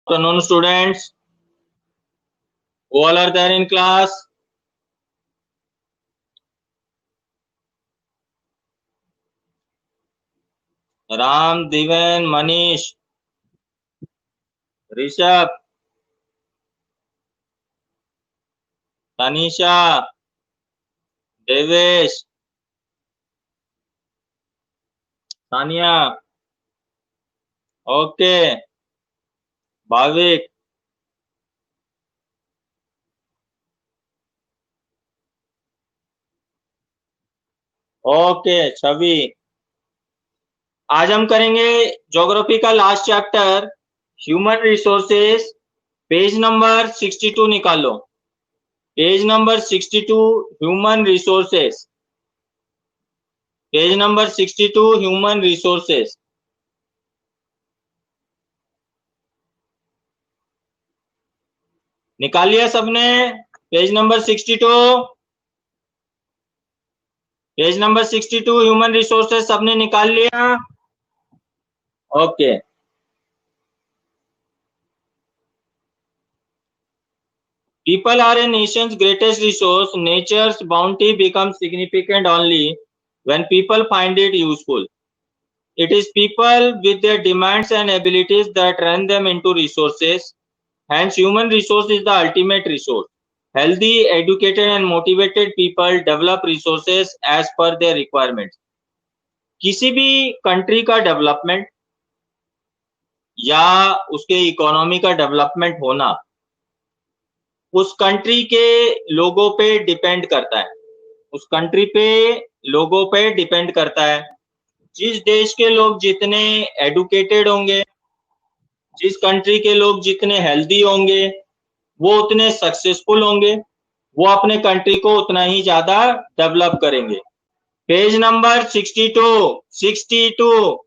Afternoon, students. All are there in class. Ram, Divan, Manish, Rishabh, Tanisha, Devesh, Tania. Okay. Bhavik. Okay Chhavi. आज हम करेंगे geography का last chapter human resources. Page number 62 निकालो. Page number 62 human resources. Page number 62 human resources. निकाल लिया सबने page number 62. Page number 62 human resources सबने निकाल लिया. Okay. People are a nation's greatest resource. Nature's bounty becomes significant only when people find it useful. It is people with their demands and abilities that turn them into resources. Hence, human resource is the ultimate resource. Healthy, educated and motivated people develop resources as per their requirements. किसी भी country का development या उसके economy का development होना उस country के लोगों पे डिपेंड करता है. उस कंट्री पे लोगों पे डिपेंड करता है. जिस देश के लोग जितने एडुकेटेड होंगे, जिस कंट्री के लोग जितने हेल्दी होंगे, वो उतने सक्सेसफुल होंगे, वो अपने कंट्री को उतना ही ज्यादा डेवलप करेंगे. पेज नंबर 62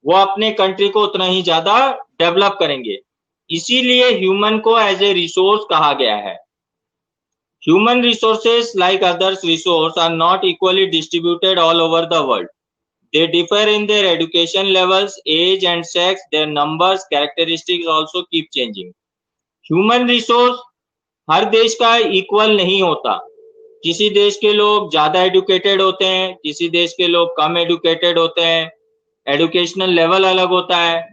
वो अपने कंट्री को उतना ही ज्यादा डेवलप करेंगे. इसीलिए ह्यूमन को एज ए रिसोर्स कहा गया है. Human resources, like others resources, are not equally distributed all over the world. They differ in their education levels, age and sex. Their numbers, characteristics also keep changing. Human resource हर देश का equal नहीं होता. किसी देश के लोग ज्यादा educated होते हैं, किसी देश के लोग कम एडुकेटेड होते हैं. एडुकेशनल लेवल अलग होता है.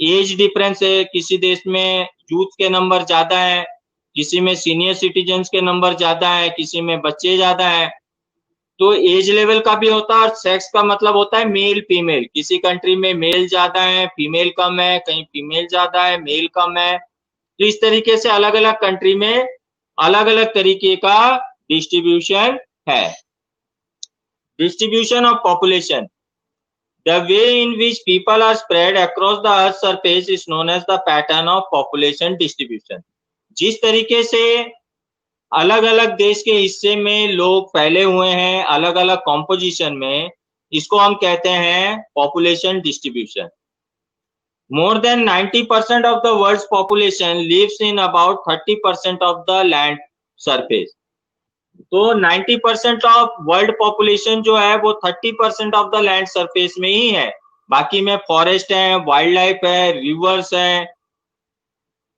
एज डिफरेंस है. किसी देश में यूथ के नंबर ज्यादा है, किसी में सीनियर सिटीजन्स के नंबर ज्यादा है, किसी में बच्चे ज्यादा है. तो एज लेवल का भी होता है. और सेक्स का मतलब होता है मेल फीमेल. किसी कंट्री में मेल ज्यादा है, फीमेल कम है, कहीं फीमेल ज्यादा है, मेल कम है. तो इस तरीके से अलग अलग कंट्री में अलग अलग तरीके का डिस्ट्रीब्यूशन है. Distribution of population. The way in which people are spread across the earth's surface is known as the pattern of population distribution. जिस तरीके से अलग अलग देश के हिस्से में लोग फैले हुए हैं अलग अलग कॉम्पोजिशन में, इसको हम कहते हैं population distribution. More than 90% of the world's population lives in about 30% of the land surface. तो 90% ऑफ वर्ल्ड पॉपुलेशन जो है वो 30% ऑफ द लैंड सरफेस में ही है. बाकी में फॉरेस्ट है, वाइल्ड लाइफ है, रिवर्स है.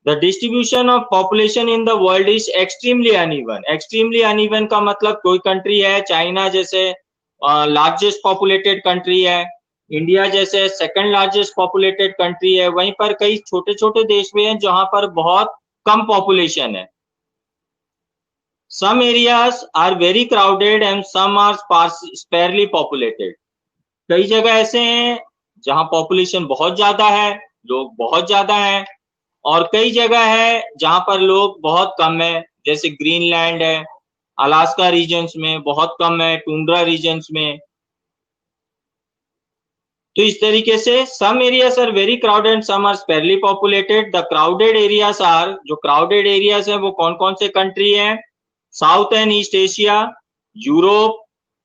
The distribution of population in the world is extremely uneven. Extremely uneven का मतलब कोई कंट्री है, चाइना जैसे लार्जेस्ट पॉपुलेटेड कंट्री है, इंडिया जैसे सेकंड लार्जेस्ट पॉपुलेटेड कंट्री है, वहीं पर कई छोटे छोटे देश भी हैं जहां पर बहुत कम पॉपुलेशन है. Some areas are very crowded and some are sparsely populated. कई जगह ऐसे हैं जहां पॉपुलेशन बहुत ज्यादा है, लोग बहुत ज्यादा हैं, और कई जगह है जहां पर लोग बहुत कम है, जैसे ग्रीनलैंड है, अलास्का रीजन्स में बहुत कम है, टुंड्रा रीजन्स में. तो इस तरीके से some areas are very crowded and some are sparsely populated. The crowded areas are, जो crowded areas है वो कौन कौन से कंट्री है? South and east Asia, Europe,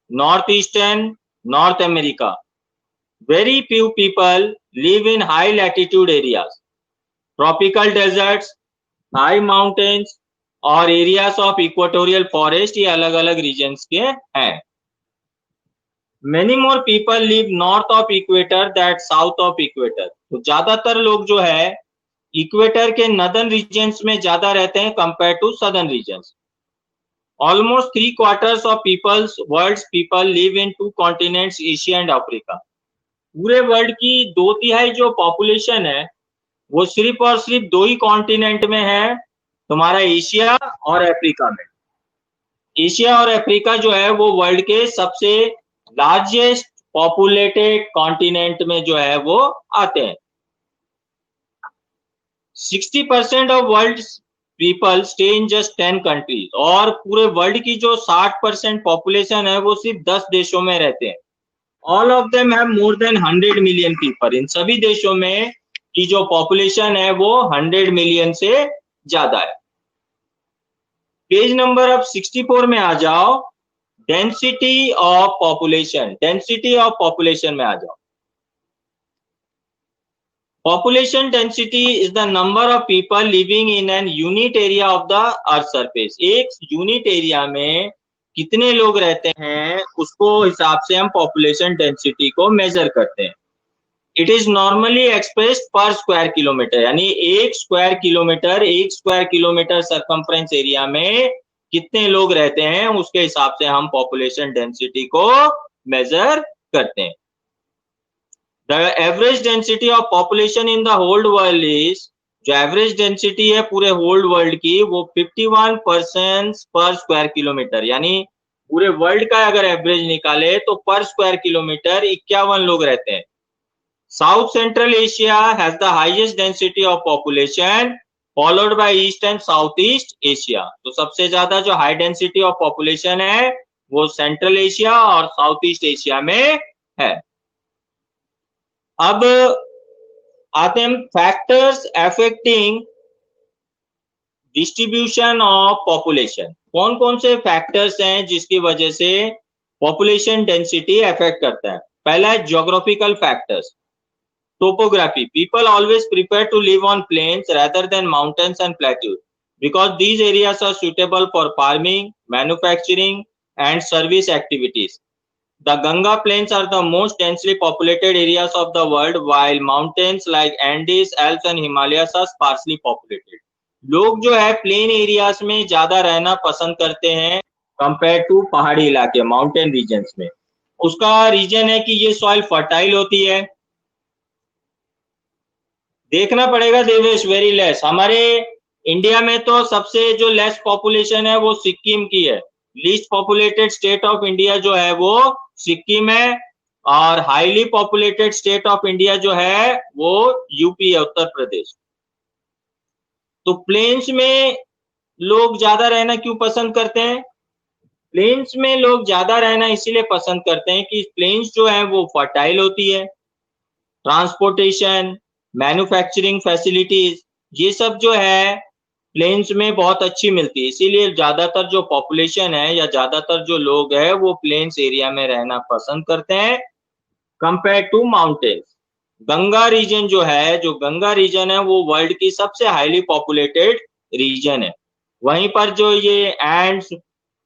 north eastern, North America. Very few people live in high latitude areas. Tropical deserts, high mountains और areas of equatorial forest, ये अलग अलग रीजन्स के हैं. Many more people live north of equator than south of equator. तो ज्यादातर लोग जो है इक्वेटर के नदर्न रीजन्स में ज्यादा रहते हैं compare to southern regions. Almost 3/4 of world's people live in two continents, Asia and Africa. पूरे वर्ल्ड की 2/3 जो पॉपुलेशन है वो सिर्फ और सिर्फ 2 ही कॉन्टिनेंट में है, तुम्हारा एशिया और अफ्रीका में. एशिया और अफ्रीका जो है वो वर्ल्ड के सबसे लार्जेस्ट पॉपुलेटेड कॉन्टिनेंट में जो है वो आते हैं. 60% of world people stay in just 10 countries. और पूरे वर्ल्ड की जो 60% पॉपुलेशन है वो सिर्फ 10 देशों में रहते हैं. All of them have more than 100 million people. इन सभी देशों में की जो पॉपुलेशन है वो 100 मिलियन से ज्यादा है. पेज नंबर अब 64 में आ जाओ. Density of population. Density of population में आ जाओ. Population density is the number of people living in an unit area of the earth surface. एक यूनिट एरिया में कितने लोग रहते हैं उसको हिसाब से हम पॉपुलेशन डेंसिटी को मेजर करते हैं. इट इज नॉर्मली एक्सप्रेस्ड पर स्क्वायर किलोमीटर. यानी एक स्क्वायर किलोमीटर सर्कमफ्रेंस एरिया में कितने लोग रहते हैं उसके हिसाब से हम पॉपुलेशन डेंसिटी को मेजर करते हैं. The average density of population in the whole world is, जो एवरेज डेंसिटी है पूरे होल वर्ल्ड की वो 51% पर स्क्वायर किलोमीटर. यानी पूरे वर्ल्ड का अगर एवरेज निकाले तो पर स्क्वायर किलोमीटर 51 लोग रहते हैं. South central Asia has the highest density of population followed by east and south east Asia. तो सबसे ज्यादा जो हाई डेंसिटी ऑफ पॉपुलेशन है वो सेंट्रल एशिया और साउथ ईस्ट एशिया में है. अब आते हैं factors affecting distribution of population. कौन कौन से फैक्टर्स हैं जिसकी वजह से पॉपुलेशन डेंसिटी अफेक्ट करता है. पहला है geographical factors. Topography. People always prefer to live on plains rather than mountains and plateaus because these areas are suitable for farming, manufacturing and service activities. The Ganga plains are the most densely populated areas of the world, while mountains like Andes, Alps and Himalayas are sparsely populated. लोग जो है plain areas में ज्यादा रहना पसंद करते हैं compare to पहाड़ी इलाके, माउंटेन रीजन्स में. उसका रीजन है कि ये सॉइल फर्टाइल होती है. देखना पड़ेगा देवेश, वेरी लेस. हमारे इंडिया में तो सबसे जो लेस पॉपुलेशन है वो सिक्किम की है. Least populated state of India जो है वो सिक्किम है और highly populated state of India जो है वो यूपी है, उत्तर प्रदेश. तो प्लेन्स में लोग ज्यादा रहना क्यों पसंद करते हैं? प्लेन्स में लोग ज्यादा रहना इसीलिए पसंद करते हैं कि प्लेन्स जो है वो फर्टाइल होती है. ट्रांसपोर्टेशन, मैन्युफैक्चरिंग फैसिलिटीज, ये सब जो है प्लेन्स में बहुत अच्छी मिलती है. इसीलिए ज्यादातर जो पॉपुलेशन है या ज्यादातर जो लोग है वो प्लेन्स एरिया में रहना पसंद करते हैं compare to mountains. Ganga region जो गंगा रीजन है वो वर्ल्ड की सबसे हाईली पॉपुलेटेड रीजन है. वहीं पर जो ये एंड्स,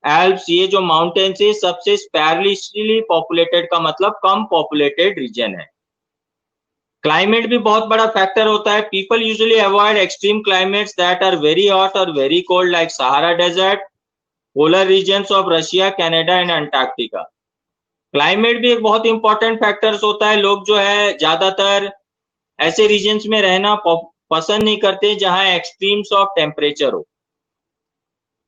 एल्प्स, ये जो माउंटेन्स है सबसे स्पैरली पॉपुलेटेड का मतलब कम पॉपुलेटेड रीजन है. क्लाइमेट भी बहुत बड़ा फैक्टर होता है. People usually avoid extreme climates that are very hot और very cold like Sahara desert, polar regions of Russia, Canada and Antarctica. Climate भी एक बहुत इंपॉर्टेंट फैक्टर्स होता है. लोग जो है ज्यादातर ऐसे रीजन्स में रहना पसंद नहीं करते जहां एक्सट्रीम्स ऑफ टेम्परेचर हो.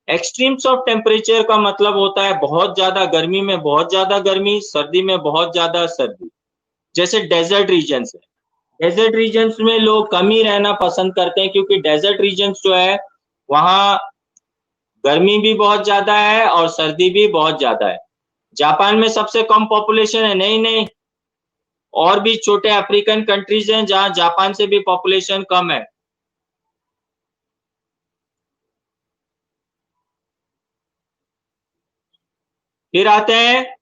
एक्सट्रीम्स ऑफ टेम्परेचर का मतलब होता है बहुत ज्यादा गर्मी में बहुत ज्यादा गर्मी, सर्दी में बहुत ज्यादा सर्दी. जैसे डेजर्ट रीजन्स है, डेजर्ट रीजन्स में लोग कम ही रहना पसंद करते हैं क्योंकि डेजर्ट रीजन्स जो है वहां गर्मी भी बहुत ज्यादा है और सर्दी भी बहुत ज्यादा है. जापान में सबसे कम पॉपुलेशन है? नहीं, और भी छोटे अफ्रीकन कंट्रीज हैं जहां जापान से भी पॉपुलेशन कम है. फिर आते हैं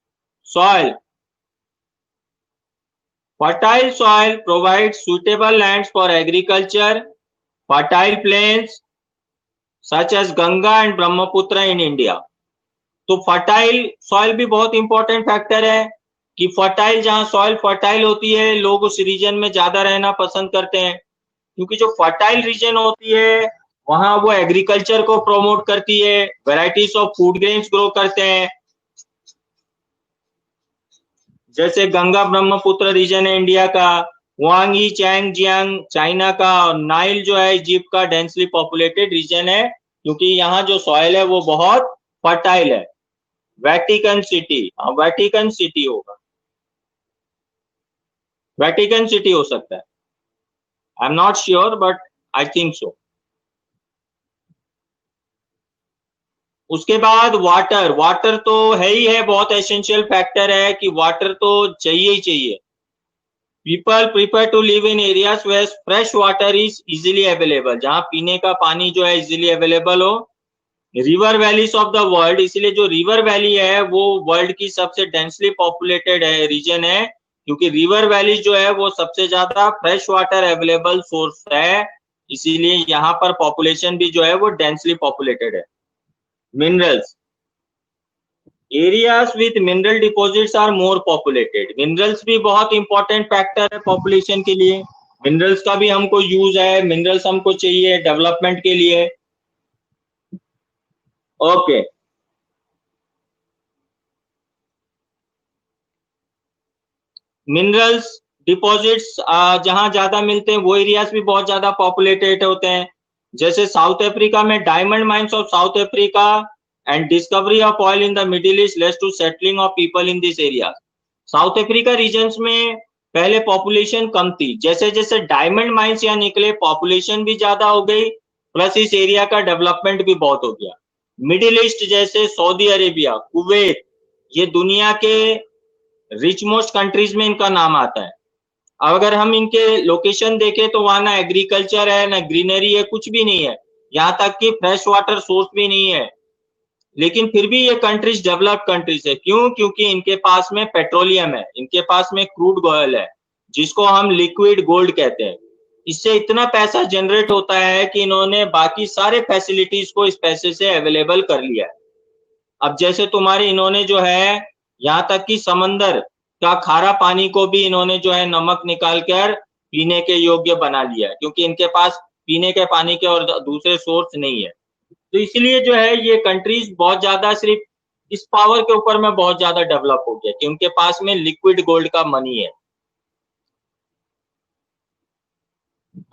soil. Fertile soil provides suitable lands for agriculture. Fertile plains such as Ganga and Brahmaputra in India. तो फर्टाइल सॉइल भी बहुत इंपॉर्टेंट फैक्टर है कि फर्टाइल, जहां सॉइल फर्टाइल होती है लोग उस रीजन में ज्यादा रहना पसंद करते हैं, क्योंकि जो फर्टाइल रीजन होती है वहां वो एग्रीकल्चर को प्रमोट करती है, varieties of food grains grow करते हैं। जैसे गंगा ब्रह्मपुत्र रीजन है इंडिया का, वांगी चैंग जियांग चाइना का, और नाइल जो है इजिप्ट का डेंसली पॉपुलेटेड रीजन है, क्योंकि यहाँ जो सॉइल है वो बहुत फर्टाइल है। वेटिकन सिटी, वेटिकन सिटी होगा, वेटिकन सिटी हो सकता है, I am not sure but I think so. उसके बाद वाटर, वाटर तो है ही है, बहुत एसेंशियल फैक्टर है कि वाटर तो चाहिए ही चाहिए। People prefer to live in areas where fresh water is easily available, जहां पीने का पानी जो है इजीली अवेलेबल हो। River valleys of the world, इसलिए जो रिवर वैली है वो वर्ल्ड की सबसे डेंसली पॉपुलेटेड है रीजन है, क्योंकि रिवर वैलीज जो है वो सबसे ज्यादा फ्रेश वाटर अवेलेबल सोर्स है, इसीलिए यहाँ पर पॉपुलेशन भी जो है वो डेंसली पॉपुलेटेड है। Minerals, areas with mineral deposits are more populated, minerals भी बहुत इंपॉर्टेंट फैक्टर है पॉपुलेशन के लिए, मिनरल्स का भी हमको यूज है, मिनरल्स हमको चाहिए डेवलपमेंट के लिए। ओके, मिनरल्स डिपॉजिट्स जहां ज्यादा मिलते हैं वो एरियाज भी बहुत ज्यादा पॉपुलेटेड होते हैं। जैसे साउथ अफ्रीका में diamond mines of South Africa and discovery of oil in the Middle East leads to settling of people in this area. South Africa regions में पहले पॉपुलेशन कम थी, जैसे जैसे डायमंड माइंस यहाँ निकले पॉपुलेशन भी ज्यादा हो गई, प्लस इस एरिया का डेवलपमेंट भी बहुत हो गया। मिडिल ईस्ट जैसे सऊदी अरेबिया, कुवैत, ये दुनिया के रिच मोस्ट कंट्रीज में इनका नाम आता है। अब अगर हम इनके लोकेशन देखें तो वहां ना एग्रीकल्चर है, ना ग्रीनरी है, कुछ भी नहीं है, यहाँ तक कि फ्रेश वाटर सोर्स भी नहीं है, लेकिन फिर भी ये कंट्रीज डेवलप्ड कंट्रीज है। क्यों? क्योंकि इनके पास में पेट्रोलियम है, इनके पास में क्रूड ऑयल है, जिसको हम लिक्विड गोल्ड कहते हैं। इससे इतना पैसा जनरेट होता है कि इन्होंने बाकी सारे फैसिलिटीज को इस पैसे से अवेलेबल कर लिया है। अब जैसे तुम्हारे इन्होंने जो है यहाँ तक कि समंदर का खारा पानी को भी इन्होंने जो है नमक निकाल कर पीने के योग्य बना लिया है, क्योंकि इनके पास पीने के पानी के और दूसरे सोर्स नहीं है। तो इसलिए जो है ये कंट्रीज बहुत ज्यादा सिर्फ इस पावर के ऊपर में बहुत ज्यादा डेवलप हो गया कि उनके पास में लिक्विड गोल्ड का मनी है।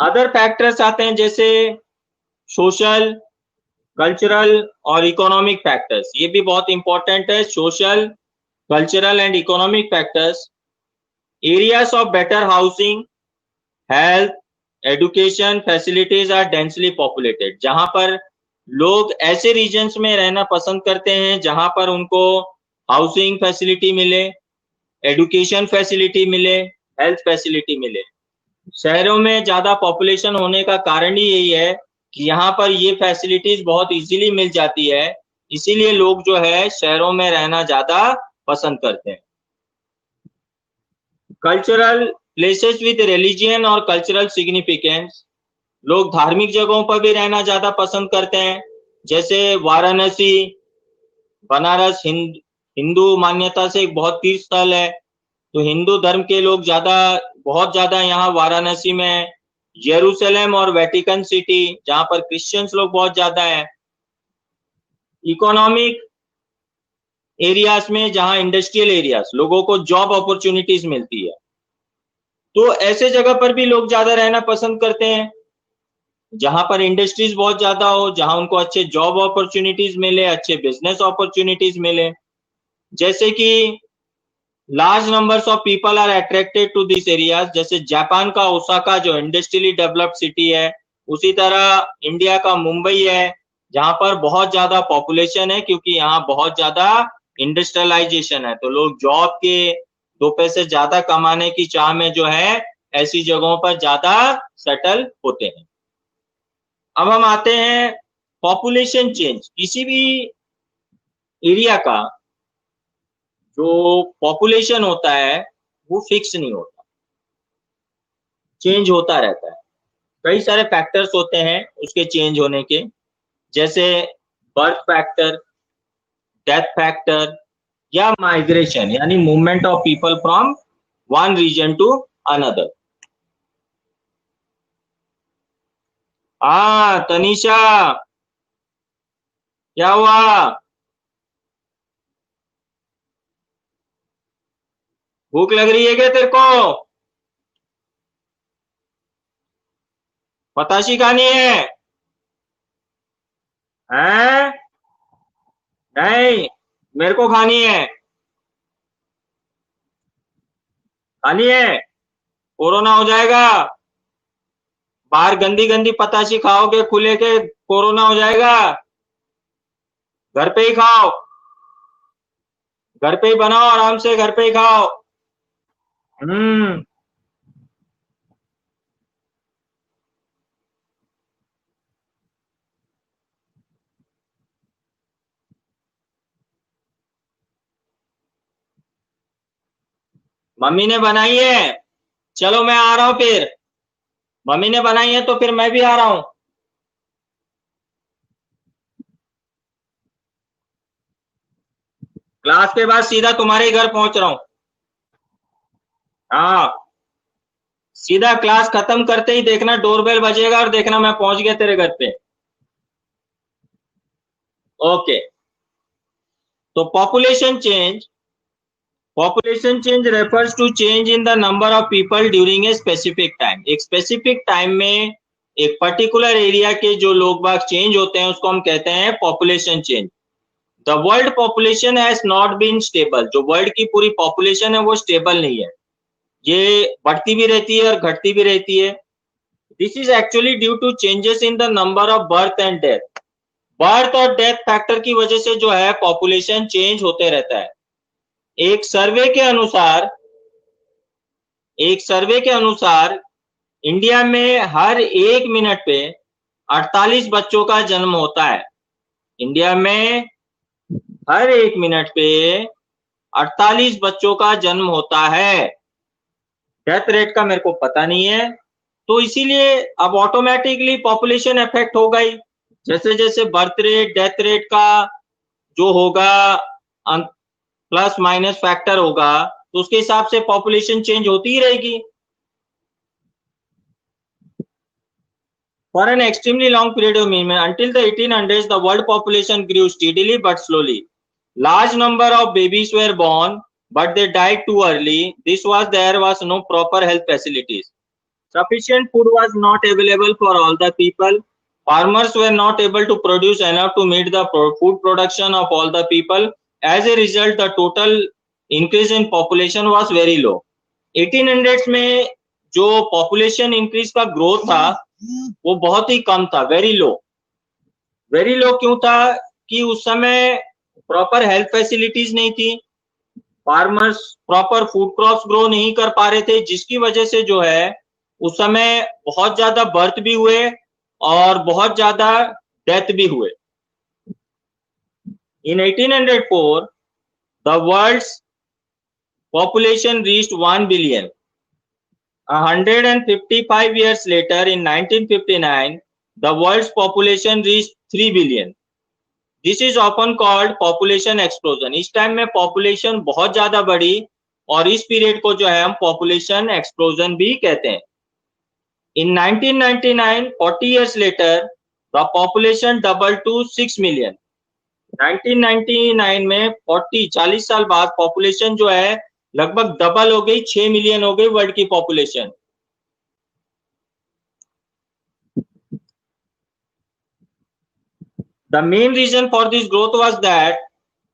अदर फैक्टर्स आते हैं जैसे सोशल, कल्चरल और इकोनॉमिक फैक्टर्स, ये भी बहुत इंपॉर्टेंट है। Social, cultural and economic factors, areas of better housing, health, education facilities are densely populated, जहां पर लोग ऐसे रीजन्स में रहना पसंद करते हैं जहां पर उनको हाउसिंग फैसिलिटी मिले, एजुकेशन फैसिलिटी मिले, हेल्थ फैसिलिटी मिले। शहरों में ज्यादा पॉपुलेशन होने का कारण ही यही है कि यहाँ पर ये फैसिलिटीज बहुत इजीली मिल जाती है, इसीलिए लोग जो है शहरों में रहना ज्यादा पसंद करते हैं। कल्चरल प्लेसेस विद रिलीजियन और कल्चरल सिग्निफिकेंस, लोग धार्मिक जगहों पर भी रहना ज्यादा पसंद करते हैं, जैसे वाराणसी, बनारस हिंदू मान्यता से एक बहुत तीर्थ स्थल है, तो हिंदू धर्म के लोग बहुत ज्यादा यहाँ वाराणसी में। यरूशलेम और वेटिकन सिटी, जहां पर क्रिश्चियंस लोग बहुत ज्यादा है। इकोनॉमिक एरियाज में, जहां इंडस्ट्रियल एरियाज, लोगों को जॉब अपॉर्चुनिटीज मिलती है, तो ऐसे जगह पर भी लोग ज्यादा रहना पसंद करते हैं जहां पर इंडस्ट्रीज बहुत ज्यादा हो, जहां उनको अच्छे जॉब अपॉर्चुनिटीज मिले, अच्छे बिजनेस अपॉर्चुनिटीज मिले। जैसे कि large numbers of people are attracted to this areas, जैसे जापान का ओसाका जो इंडस्ट्रियली डेवलप्ड सिटी है, उसी तरह इंडिया का मुंबई है, जहां पर बहुत ज्यादा पॉपुलेशन है, क्योंकि यहाँ बहुत ज्यादा इंडस्ट्रियलाइजेशन है, तो लोग जॉब के 2 पैसे ज्यादा कमाने की चाह में जो है ऐसी जगहों पर ज्यादा सेटल होते हैं। अब हम आते हैं पॉपुलेशन चेंज। किसी भी एरिया का जो पॉपुलेशन होता है वो फिक्स नहीं होता, चेंज होता रहता है। कई सारे फैक्टर्स होते हैं उसके चेंज होने के, जैसे बर्थ फैक्टर, डेथ फैक्टर, या माइग्रेशन यानी movement of people from one region to another. हाँ तनिषा, क्या हुआ? भूख लग रही है क्या तेरे को? बताशी खानी है? हैं? नहीं, मेरे को खानी है। खानी है? कोरोना हो जाएगा। बाहर गंदी गंदी पताशी खाओगे खुले के, कोरोना हो जाएगा। घर पे ही खाओ, घर पे ही बनाओ, आराम से घर पे ही खाओ। हम्म। मम्मी ने बनाई है। चलो मैं आ रहा हूँ फिर। मम्मी ने बनाई है तो फिर मैं भी आ रहा हूँ। क्लास के बाद सीधा तुम्हारे घर पहुंच रहा हूँ। हाँ, सीधा क्लास खत्म करते ही देखना डोरबेल बजेगा और देखना मैं पहुंच गया तेरे घर पे। ओके। तो population change refers to change in the number of people during a specific time. एक स्पेसिफिक टाइम में एक पर्टिकुलर एरिया के जो लोग बाग चेंज होते हैं उसको हम कहते हैं population change. The world population has not been stable. जो वर्ल्ड की पूरी पॉपुलेशन है वो स्टेबल नहीं है, ये बढ़ती भी रहती है और घटती भी रहती है। This is actually due to changes in the number of birth and death. Birth और डेथ फैक्टर की वजह से जो है पॉपुलेशन चेंज होते रहता है। एक सर्वे के अनुसार एक सर्वे के अनुसार इंडिया में हर 1 मिनट पे 48 बच्चों का जन्म होता है। इंडिया में हर 1 मिनट पे 48 बच्चों का जन्म होता है। डेथ रेट का मेरे को पता नहीं है, तो इसीलिए अब ऑटोमेटिकली पॉपुलेशन इफेक्ट होगा ही। जैसे जैसे बर्थ रेट डेथ रेट का जो होगा प्लस माइनस फैक्टर होगा, तो उसके हिसाब से पॉपुलेशन चेंज होती ही रहेगी। For an extremely long period of time, until the 1800s, the world population grew steadily but slowly. Large number of babies were born, but they died too early. There was no proper health facilities. Sufficient food was not available for all the people. Farmers were not able to produce enough to meet the food production of all the people. As a result, the total increase in population was very low. 1800s में जो population increase का growth था वो बहुत ही कम था, very low. Very low क्यों था? कि उस समय प्रॉपर हेल्थ फैसिलिटीज नहीं थी, farmers proper food crops grow नहीं कर पा रहे थे, जिसकी वजह से जो है उस समय बहुत ज्यादा बर्थ भी हुए और बहुत ज्यादा डेथ भी हुए। In 1804, the world's population reached 1 billion. 155 years later, in 1959, the world's population reached 3 billion. This is often called population explosion. इस टाइम में पॉपुलेशन बहुत ज्यादा बढ़ी और इस पीरियड को जो है हम पॉपुलेशन एक्सप्लोजन भी कहते हैं। In 1999, 40 years later, the population doubled to 6 million. 1999 में 40 साल बाद पॉपुलेशन जो है लगभग डबल हो गई, 6 मिलियन हो गई वर्ल्ड की population. The main reason for this growth was that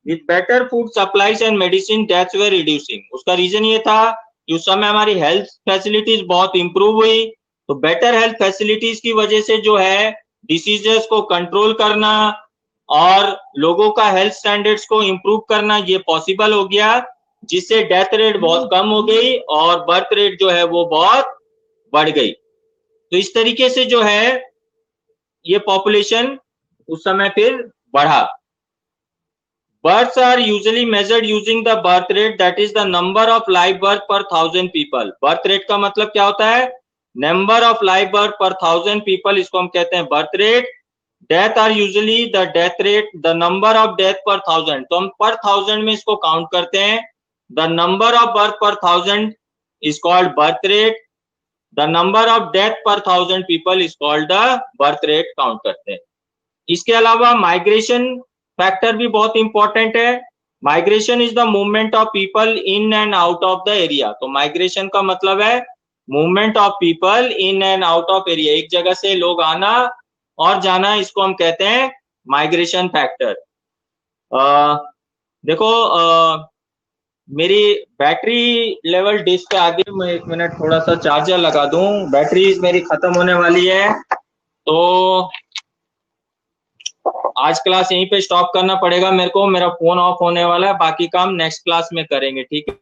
with better food supplies and medicine, deaths were reducing. उसका रीजन ये था कि उस समय हमारी हेल्थ फैसिलिटीज बहुत इंप्रूव हुई, तो बेटर हेल्थ फैसिलिटीज की वजह से जो है डिसीजेस को कंट्रोल करना और लोगों का हेल्थ स्टैंडर्ड्स को इंप्रूव करना ये पॉसिबल हो गया, जिससे डेथ रेट बहुत कम हो गई और बर्थ रेट जो है वो बहुत बढ़ गई। तो इस तरीके से जो है ये पॉपुलेशन उस समय फिर बढ़ा। Births are usually measured using the birth rate, that is the number of live birth per 1000 people. Birth rate का मतलब क्या होता है? Number of live birth per 1000 people, इसको हम कहते हैं birth rate. Death are usually the death rate, the number of death per thousand, तो हम पर थाउजेंड में इसको काउंट करते हैं। The number of birth per thousand is called birth rate, the number of death per thousand people is called the birth rate count करते हैं। इसके अलावा माइग्रेशन फैक्टर भी बहुत इंपॉर्टेंट है। Migration is the movement of people in and out of the area, तो migration का मतलब है movement of people in and out of area, एक जगह से लोग आना और जाना, इसको हम कहते हैं माइग्रेशन फैक्टर। देखो मेरी बैटरी लेवल डिस्क पे आगे, मैं 1 मिनट थोड़ा सा चार्जर लगा दूं, बैटरी मेरी खत्म होने वाली है, तो आज क्लास यहीं पे स्टॉप करना पड़ेगा मेरे को, मेरा फोन ऑफ होने वाला है, बाकी काम नेक्स्ट क्लास में करेंगे, ठीक है।